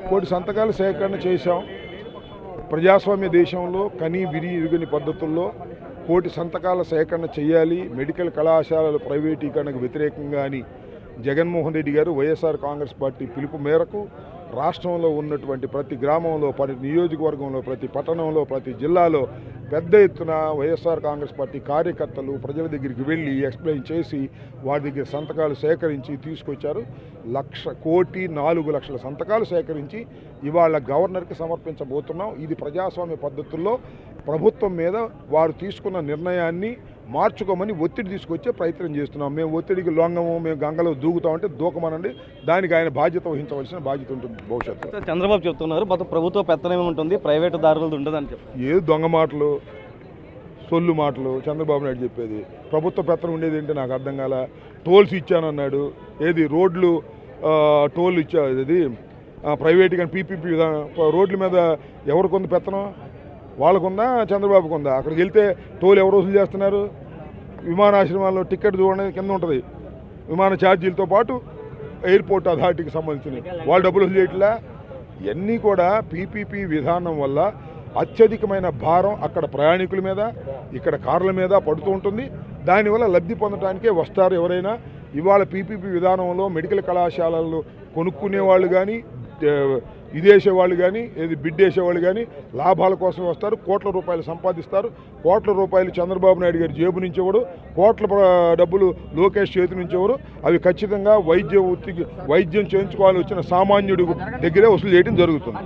కోటి సంతకాల సేకరణ చేశాం. ప్రజాస్వామ్య దేశంలో కనీ విరి ఇరుగని పద్ధతుల్లో కోటి సంతకాల సేకరణ చేయాలి, మెడికల్ కళాశాలల ప్రైవేటీకరణకు వ్యతిరేకంగా అని జగన్మోహన్ రెడ్డి గారు వైఎస్ఆర్ కాంగ్రెస్ పార్టీ పిలుపు మేరకు రాష్ట్రంలో ఉన్నటువంటి ప్రతి గ్రామంలో, ప్రతి నియోజకవర్గంలో, ప్రతి పట్టణంలో, ప్రతి జిల్లాలో పెద్ద ఎత్తున వైఎస్ఆర్ కాంగ్రెస్ పార్టీ కార్యకర్తలు ప్రజల దగ్గరికి వెళ్ళి ఎక్స్ప్లెయిన్ చేసి వారి దగ్గర సంతకాలు సేకరించి తీసుకొచ్చారు. 1,04,00,000 సంతకాలు సేకరించి ఇవాళ గవర్నర్కి సమర్పించబోతున్నాం. ఇది ప్రజాస్వామ్య పద్ధతుల్లో ప్రభుత్వం మీద వారు తీసుకున్న నిర్ణయాన్ని మార్చుకోమని ఒత్తిడి తీసుకొచ్చే ప్రయత్నం చేస్తున్నాం. మేము ఒత్తిడికి లొంగము, మేము గంగలో దూకుతామంటే దూకమనండి, దానికి ఆయన బాధ్యత వహించవలసిన బాధ్యత ఉంటుంది భవిష్యత్తు. చంద్రబాబు చెప్తున్నారు మొత్తం ప్రభుత్వ పెత్తనం ఉంటుంది, ప్రైవేటు దారులది ఉండదని చెప్పి. ఏది దొంగ మాటలు, సొల్లు మాటలు చంద్రబాబు నాయుడు చెప్పేది. ప్రభుత్వ పెత్తనం ఉండేది ఏంటి నాకు అర్థం కాల. టోల్స్ ఇచ్చానన్నాడు, ఏది రోడ్లు టోల్ ఇచ్చేది ప్రైవేట్ కానీ పీపీపీ రోడ్ల మీద ఎవరికొంది పెత్తనం? వాళ్ళకుందా, చంద్రబాబుకు ఉందా? అక్కడికి వెళ్తే టోల్ ఎవరు వసూలు చేస్తున్నారు? విమానాశ్రమాల్లో టికెట్ చూడండి కింద ఉంటుంది, విమాన ఛార్జీలతో పాటు ఎయిర్పోర్ట్ అథారిటీకి సంబంధించినవి వాళ్ళు డబ్బులు వసూలు చేయట్లా. ఇవన్నీ కూడా పీపీపీ విధానం వల్ల అత్యధికమైన భారం అక్కడ ప్రయాణికుల మీద, ఇక్కడ కార్ల మీద పడుతూ ఉంటుంది. దానివల్ల లబ్ధి పొందడానికే వస్తారు ఎవరైనా. ఇవాళ పీపీపీ విధానంలో మెడికల్ కళాశాలలు కొనుక్కునే వాళ్ళు కానీ, ఇదేసేవాళ్ళు కానీ, ఏది బిడ్డేసేవాళ్ళు కానీ లాభాల కోసం వస్తారు, కోట్ల రూపాయలు సంపాదిస్తారు. కోట్ల రూపాయలు చంద్రబాబు నాయుడు గారి జేబు నుంచి ఎవరు, కోట్ల డబ్బులు లోకేష్ చేతి నుంచి ఎవరు, అవి ఖచ్చితంగా వైద్యం చేయించుకోవాలి వచ్చిన సామాన్యుడి దగ్గరే వసూలు చేయడం జరుగుతుంది.